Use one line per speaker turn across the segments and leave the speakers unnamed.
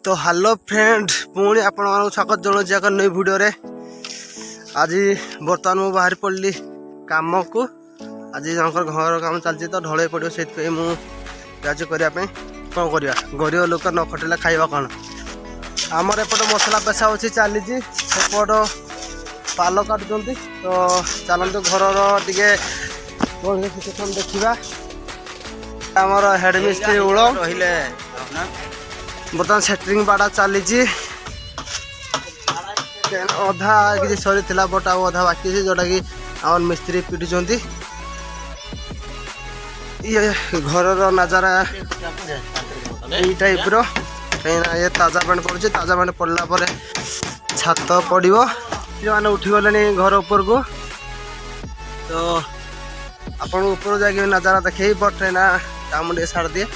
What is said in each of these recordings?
तो hello friend पुणी आपण स्वागत जनाऊँ एक नई भिडियो रे। आज बर्तमान मु बाहर पड़ी कम को आज जनकर घर काम चलती तो ढल पड़ो से मुझे करने कौन करवा गरीब लोक न खटिले खाइबा कौन। आमर एपट मसला पेशा अच्छी चली सेपट पाल काटुंट तो चलते घर टे सिचुएसन देखा। आमर हेड मिस्त्री उड़ रही बर्तमान सेटरिंग बाड़ा चली अधा कि सरी बट आ अधा बाकी जोटा कि आम मिस्त्री पिटुंट ये घर नजारा टाइप ये ताजा पानी पड़े ताजा पानी पड़ला छात पड़ो मैंने उठीगले घर उपर को तो आपन ऊपर जाके नजारा देखे बट ना काम टे छाड़ दिए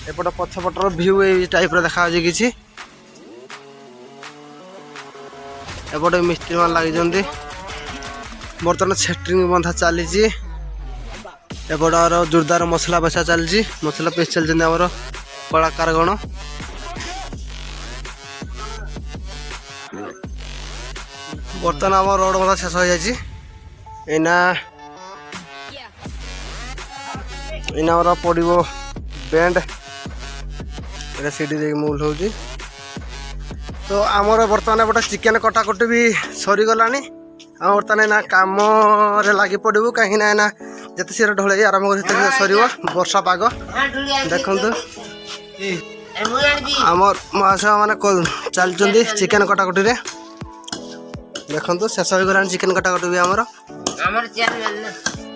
एपट पछपटर भ्यू ये टाइप देखा कि एपटे मिस्त्री मान लगी बर्तमान सेटरिंग बंधा चली एपट जोरदार मसला पेशा चलती मसला पेश चलते आमर कलाकार गण बर्तमान आम रोड बंधा शेष हो जाना आमर पड़ो बेंड सीढ़ी देख मूल हो तो आमर बर्तमान एपटे चिकेन कटाकटी भी सरीगला आम बर्तमान ना कम लगी पड़ू कहीं ना जिते सी ढल आरंभ कर सर वर्षा पाग देखु आमर महाशय मैंने चलती चिकेन कटाकटी देखु शेष हो गला चिकेन कटाकटी भी आमर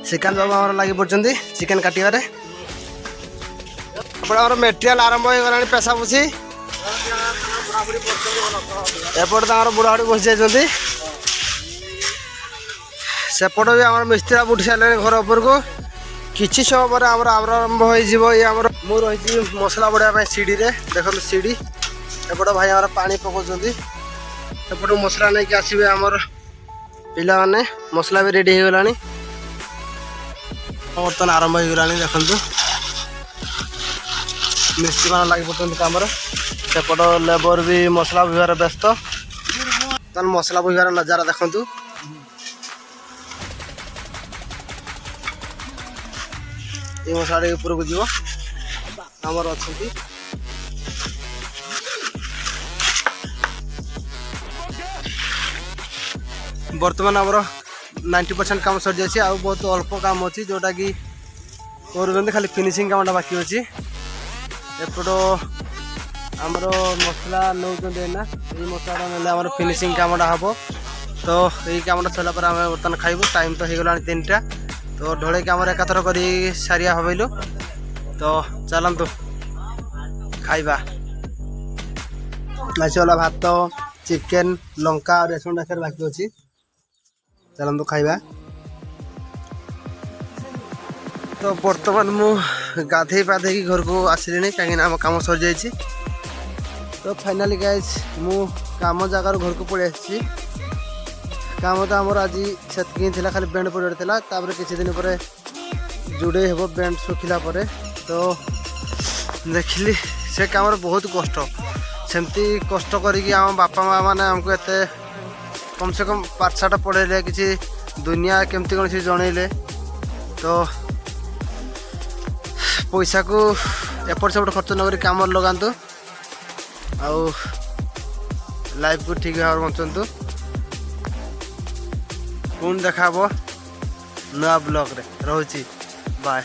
श्रीकांत बाबू आमर लगी पड़ते चिकेन काटिबारे मेटेरियाल आरंभ हो गला पेशा पुषी एपटे तो बुढ़ाबुढ़ी बस जाती सेपट भी आम मिस्त्री उठी सारे घर उपर को किसी समय पर आरंभ हो मु रही मसला बढ़ाई सीढ़ी रे देखो सीढ़ी एपट भाई आम पानी पकाउं एपट मसला नहीं आसवे आमर पिला माने मसला भी रेडी हो गला बर्तमान आरंभ हो गला देखु मिस्त्री मान लगी पड़ते कम सेपट लेबर भी मसला बुझार व्यस्त तन मसला बुझार नजारा देखु ये मसला ऊपर को जीव आमर अच्छा बर्तमान आमर 90% काम सर जाए आ बहुत अल्प काम अच्छी जोटा कि कर खाली फिनिशिंग कामटा बाकी अच्छी एपट आमर मसला नौ ना ये मसला ना फिनिशिंग कामटा हम तो ये कामटा सरला आम बर्तमान खाइबू टाइम तो हो गला 3टा तो ढोल के आम एकाथर कर सारिया हबैलु तो चलतु खाइबा आसला भात चिकेन लंका और रेसुण डाकर बाकी अच्छी चलतु खाइबा। तो बर्तमान मु गाधे पाधे घर को आसिली कहीं आम कम सर जाइए तो फाइनाली गाइज मु काम जगार घर को पड़े आसी काम तो आमर आज से खाली बेंड पड़े किसी दिन पर जोड़े हे बेंड सुखिला तो देखिली से काम बहुत कष्ट सेमती कष्ट करी आम बापा माँ मैंने आमको एते कम से कम पाठशाठ पढ़ेले किसी दुनिया केमती कौन सी जनइले तो पैसा को एपट सेपट खर्च नक कम लगातु आउ लाइफ को ठीक भाव बंचतु पुणी देखा नुआ ब्लॉग रे रोची बाय।